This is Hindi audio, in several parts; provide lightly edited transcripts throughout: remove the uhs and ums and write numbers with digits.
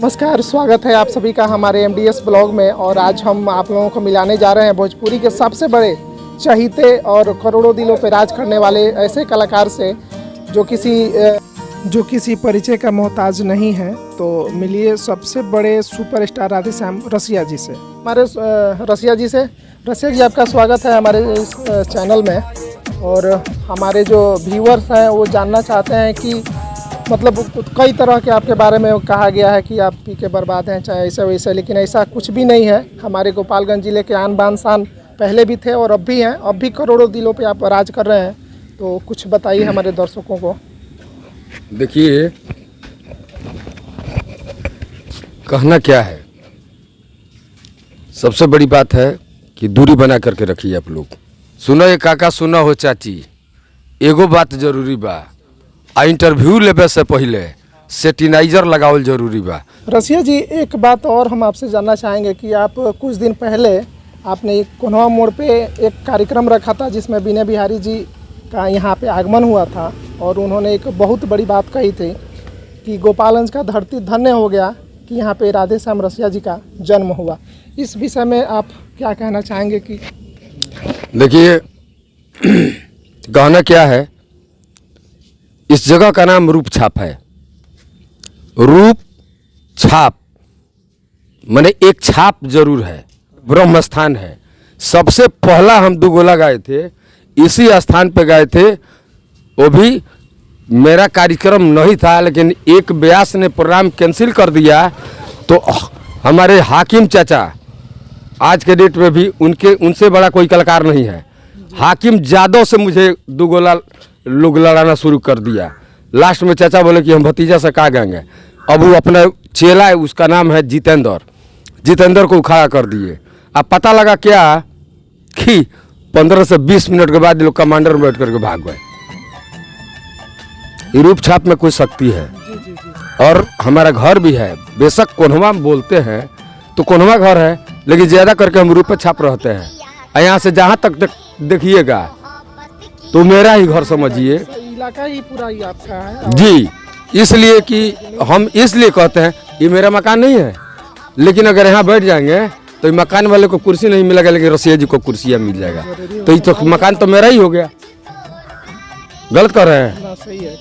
नमस्कार, स्वागत है आप सभी का हमारे MDS ब्लॉग में। और आज हम आप लोगों को मिलाने जा रहे हैं भोजपुरी के सबसे बड़े चहीते और करोड़ों दिलों पर राज करने वाले ऐसे कलाकार से जो किसी परिचय का मोहताज नहीं है। तो मिलिए सबसे बड़े सुपरस्टार राधेश्याम रसिया जी से। रसिया जी आपका स्वागत है हमारे इस चैनल में। और हमारे जो व्यूअर्स हैं वो जानना चाहते हैं कि मतलब कई तरह के आपके बारे में कहा गया है कि आप पी के बर्बाद हैं, चाहे ऐसा वैसा, लेकिन ऐसा कुछ भी नहीं है। हमारे गोपालगंज ज़िले के आन बान शान पहले भी थे और अब भी हैं, अब भी करोड़ों दिलों पे आप राज कर रहे हैं। तो कुछ बताइए हमारे दर्शकों को। देखिए, कहना क्या है, सबसे बड़ी बात है कि दूरी बना करके रखिए आप लोग। सुनो ये काका, सुनो हो चाची, एगो बात जरूरी बा, इंटरव्यू लेवे से पहले सैनिटाइजर लगावल जरूरी बा। रसिया जी, एक बात और हम आपसे जानना चाहेंगे कि आप कुछ दिन पहले आपने एक कोन्हवा मोड़ पे एक कार्यक्रम रखा था जिसमें बीने बिहारी जी का यहाँ पे आगमन हुआ था और उन्होंने एक बहुत बड़ी बात कही थी कि गोपालगंज का धरती धन्य हो गया कि यहाँ पे राधेश्याम रसिया जी का जन्म हुआ। इस विषय में आप क्या कहना चाहेंगे? कि देखिए, कहना क्या है, इस जगह का नाम रूप छाप है। रूप छाप माने एक छाप जरूर है, ब्रह्म स्थान है। सबसे पहला हम दुगोला गाए थे, इसी स्थान पे गए थे। वो भी मेरा कार्यक्रम नहीं था, लेकिन एक व्यास ने प्रोग्राम कैंसिल कर दिया। तो हमारे हाकिम चाचा, आज के डेट में भी उनसे बड़ा कोई कलाकार नहीं है। हाकिम जादव से मुझे दुगोला लोग लड़ाना शुरू कर दिया। लास्ट में चाचा बोले कि हम भतीजा से कहाँ गाएंगे। अब वो अपना चेला है, उसका नाम है जितेंद्र को उखाड़ा कर दिए। अब पता लगा क्या कि 15 से 20 मिनट के बाद लोग कमांडर में बैठ करके भाग गए। रूप छाप में कोई शक्ति है। और हमारा घर भी है, बेशक कोन्हवा में बोलते हैं तो कोन्हवा घर है, लेकिन ज़्यादा करके हम रूप छाप रहते हैं। यहाँ से जहाँ तक देखिएगा तो मेरा ही घर समझिए, इलाका ही पूरा ही आपका है जी। इसलिए कि हम इसलिए कहते हैं ये मेरा मकान नहीं है, लेकिन अगर यहाँ बैठ जाएंगे तो ये मकान वाले को कुर्सी नहीं मिलेगा, लेकिन रसिया जी को कुर्सियाँ मिल जाएगा। तो ये तो मकान तो मेरा ही हो गया। गलत कर रहे हैं। सही है।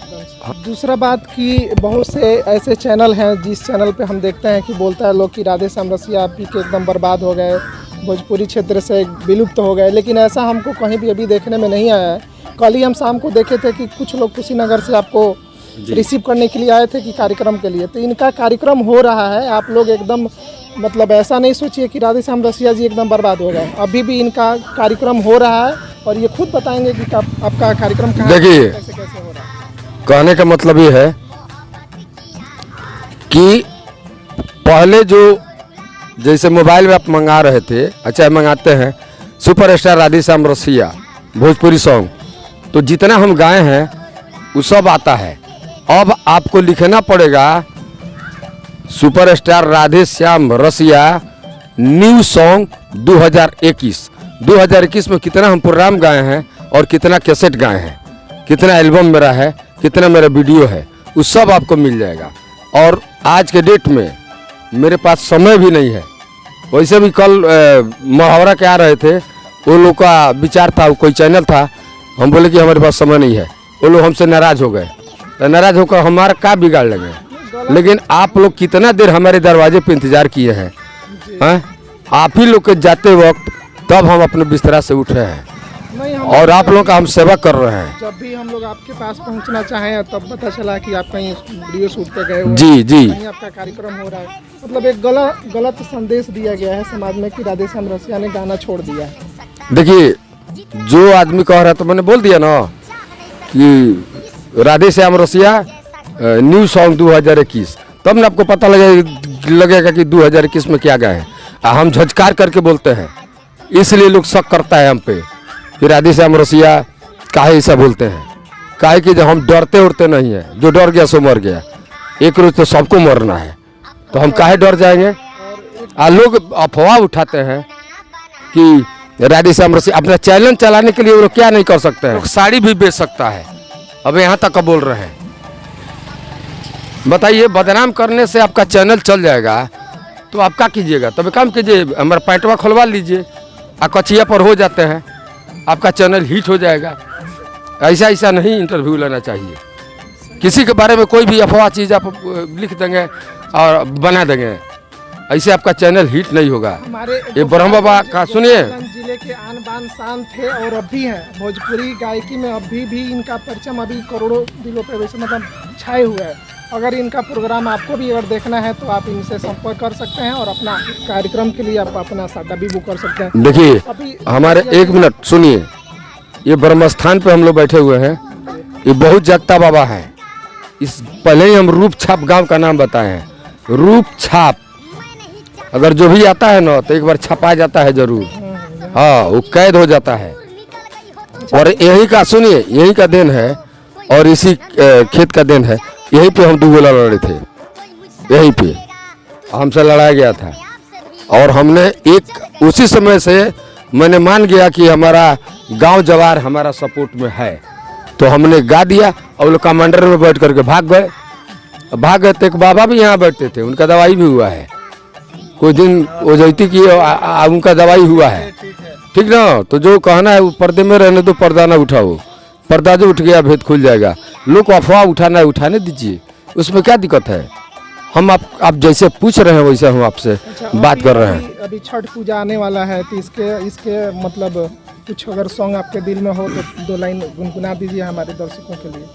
दूसरा बात कि बहुत से ऐसे चैनल हैं जिस चैनल पे हम देखते हैं कि बोलता है लोग कि राधेश्याम रसिया पी के एकदम बर्बाद हो गए, भोजपुरी क्षेत्र से विलुप्त हो गए, लेकिन ऐसा हमको कहीं भी अभी देखने में नहीं आया है। कल ही हम शाम को देखे थे कि कुछ लोग कुशीनगर से आपको रिसीव करने के लिए आए थे कि कार्यक्रम के लिए। तो इनका कार्यक्रम हो रहा है, आप लोग एकदम मतलब ऐसा नहीं सोचिए कि राधेश्याम रसिया जी एकदम बर्बाद हो गए। अभी भी इनका कार्यक्रम हो रहा है और ये खुद बताएंगे कि आपका कार्यक्रम कहाँ देखिए, कैसे हो रहा है। कहने का मतलब ये है कि पहले जो जैसे मोबाइल में आप मंगा रहे थे, अच्छा मंगाते हैं सुपरस्टार राधेश्याम रसिया भोजपुरी सॉन्ग, तो जितना हम गाए हैं वो सब आता है। अब आपको लिखना पड़ेगा सुपरस्टार राधेश्याम रसिया न्यू सॉन्ग 2021 में कितना हम प्रोग्राम गाए हैं और कितना कैसेट गाए हैं, कितना एल्बम मेरा है, कितना मेरा वीडियो है, वो सब आपको मिल जाएगा। और आज के डेट में मेरे पास समय भी नहीं है। वैसे भी कल मुहावरा के आ रहे थे, वो लोग का विचार था, कोई चैनल था, हम बोले कि हमारे पास समय नहीं है। वो लोग हमसे नाराज़ हो गए। तो नाराज़ होकर हमारा क्या बिगाड़ लेंगे। लेकिन आप लोग कितना देर हमारे दरवाजे पे इंतज़ार किए हैं, आप ही लोग के जाते वक्त तब हम अपने बिस्तरा से उठे हैं और आप लोगों का हम सेवा कर रहे हैं। जब भी हम लोग आपके पास पहुंचना चाहें तब पता चला कि आप कहीं वीडियो शूट पे गए हो, जी, कहीं आपका कार्यक्रम हो रहा है। मतलब एक गलत संदेश दिया गया है समाज में कि राधेश्याम रसिया ने गाना छोड़ दिया है। देखिए, जो आदमी कह रहा है तो मैंने बोल दिया ना कि राधेश्याम रसिया न्यू सॉन्ग 2021, तब ना आपको पता लगेगा कि 2021 में क्या गाए हैं। हम झटकार करके बोलते हैं, इसलिए लोग शक करता है हम पे कि राधेश्याम रसिया काहे ऐसा बोलते हैं। काहे कि जब हम डरते उड़ते नहीं है, जो डर गया सो मर गया। एक रोज तो सबको मरना है, तो हम काहे डर जाएंगे। लोग अफवाह उठाते हैं कि राधेश्याम रसिया अपना चैनल चलाने के लिए वो क्या नहीं कर सकते हैं। साड़ी भी बेच सकता है, अब यहाँ तक का बोल रहे हैं। बताइए, बदनाम करने से आपका चैनल चल जाएगा तो आप क्या कीजिएगा? तब काम कीजिए, हमारा पैंटवा खुलवा लीजिए, कचिया पर हो जाते हैं, आपका चैनल हिट हो जाएगा। ऐसा नहीं इंटरव्यू लेना चाहिए। किसी के बारे में कोई भी अफवाह चीज़ आप लिख देंगे और बना देंगे, ऐसे आपका चैनल हिट नहीं होगा। ये ब्रह्म बाबा का सुनिए, जिले के आन बान शान थे और अब भी हैं। भोजपुरी गायकी में अभी भी इनका परचम अभी करोड़ों दिलों पे वैसे मतलब छाए हुए है। अगर इनका प्रोग्राम आपको भी अगर देखना है तो आप इनसे संपर्क कर सकते हैं और अपना कार्यक्रम के लिए आप अपना साटा भी बुक कर सकते हैं। देखिए हमारे, एक मिनट सुनिए, ये ब्रह्म स्थान पे हम लोग बैठे हुए हैं, ये बहुत जगता बाबा हैं। इस पहले ही हम रूप छाप गांव का नाम बताए हैं। रूप छाप अगर जो भी आता है ना तो एक बार छपा जाता है जरूर, हाँ, वो कैद हो जाता है। और यही का सुनिए, यही का देन है और इसी खेत का देन है। यहीं पे हम दुगोला लड़े थे, यहीं पे हमसे लड़ाया गया था और हमने एक उसी समय से मैंने मान गया कि हमारा गांव जवार हमारा सपोर्ट में है, तो हमने गा दिया और लोग कमांडर में बैठ करके भाग गए तो एक बाबा भी यहाँ बैठते थे, उनका दवाई भी हुआ है। कुछ दिन वो जैती की उनका दवाई हुआ है, ठीक ना। तो जो कहना है वो पर्दे में रहने दो, पर्दा ना उठाओ। पर्दा जो उठ गया भेद खुल जाएगा। लोग को अफवाह उठाने दीजिए, उसमें क्या दिक्कत है। हम आप जैसे पूछ रहे हैं वैसे हम आपसे बात कर रहे हैं। अभी छठ पूजा आने वाला है तो इसके मतलब कुछ अगर सॉन्ग आपके दिल में हो तो 2 लाइन गुनगुना दीजिए हमारे दर्शकों के लिए।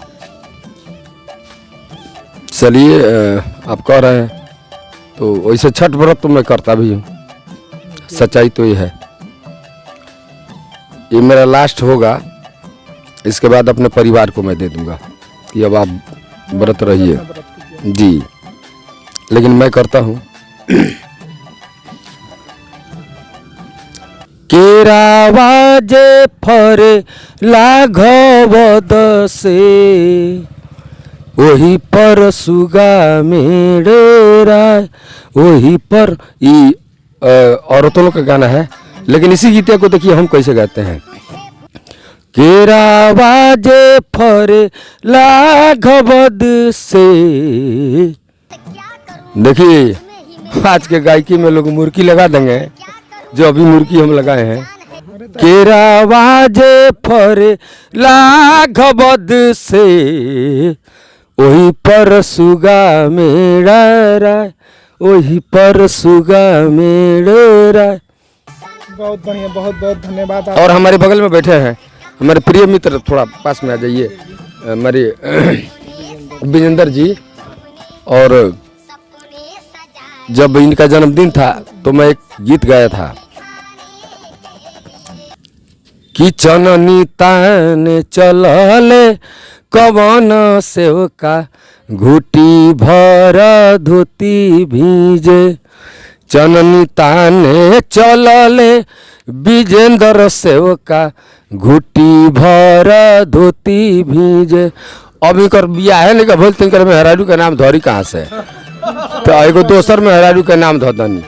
चलिए, आप कह रहे हैं तो वैसे छठ व्रत तो मैं करता भी हूँ, सच्चाई तो ये है। ये मेरा लास्ट होगा, इसके बाद अपने परिवार को मैं दे दूंगा कि अब आप व्रत रहिए जी, लेकिन मैं करता हूँ। केरावाजे फरे लाघवद से, वही पर सुगा मेरे राय, वही पर। ये औरतों लोग का गाना है, लेकिन इसी गीते को देखिए हम कैसे गाते हैं। केरावाजे फरे लाघवद से, देखिए आज के गायकी में लोग मुर्की लगा देंगे, जो अभी मुर्की हम लगाए हैं। केरावाजे फरे लाघवद से, वही पर सुगा मेरा राय, वही पर सुगा मेरा राय। बहुत बढ़िया, बहुत बहुत धन्यवाद। और हमारे बगल में बैठे हैं हमारे प्रिय मित्र, थोड़ा पास में आ जाइए, हमारे विजेंद्र जी। और जब इनका जन्मदिन था तो मैं एक गीत गाया था कि चननी ताने चलले कवन सेवका, घुटी भर धोती भीजे। चननी ताने चलले विजेंद्र सेवका, घुटी भर धोती भीजे। अब इनकर बिया है नहीं, बोलते इनकर मेहरारू का नाम धरी कहाँ से, तो एगो दोसर मेहरारू का नाम धो दनी,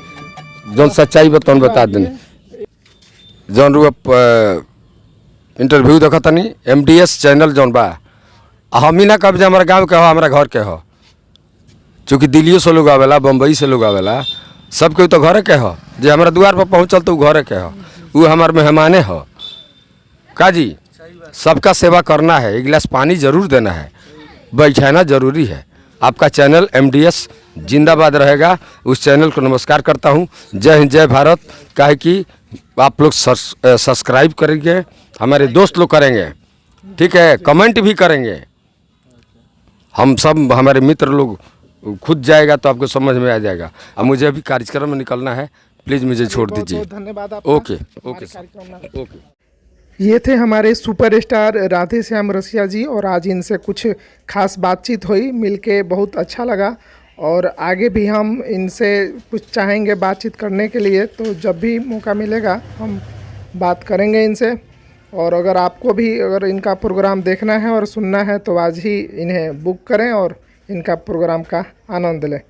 जौन सच्चाई बताऊन बता दनी। जौन रू इंटरव्यू देखा तनी MDS चैनल जौन बा, हम ही ना कब हमारा गाँव के हो, हमारा घर के हो, चूँकि दिल्ली से लोग आवेला, बम्बई से लोग आवेला, सब कोई तो घरे के हो। जो हमारा द्वार पर पहुँचल तो घरे के हो, वो हमारे मेहमाने हो का जी। सबका सेवा करना है, एक गिलास पानी जरूर देना है, बैठाना जरूरी है। आपका चैनल MDS जिंदाबाद रहेगा। उस चैनल को नमस्कार करता हूँ। जय हिंद, जय भारत। काहे कि आप लोग सब्सक्राइब करेंगे, हमारे दोस्त लोग करेंगे, ठीक है, कमेंट भी करेंगे, हम सब हमारे मित्र लोग खुद जाएगा तो आपको समझ में आ जाएगा। अब मुझे अभी कार्यक्रम में निकलना है, प्लीज़ मुझे छोड़ दीजिए। धन्यवाद। Okay okay. ये थे हमारे सुपरस्टार राधे श्याम रसिया जी, और आज इनसे कुछ खास बातचीत हुई, मिलके बहुत अच्छा लगा। और आगे भी हम इनसे कुछ चाहेंगे बातचीत करने के लिए, तो जब भी मौका मिलेगा हम बात करेंगे इनसे। और अगर आपको भी अगर इनका प्रोग्राम देखना है और सुनना है तो आज ही इन्हें बुक करें और इनका प्रोग्राम का आनंद लें।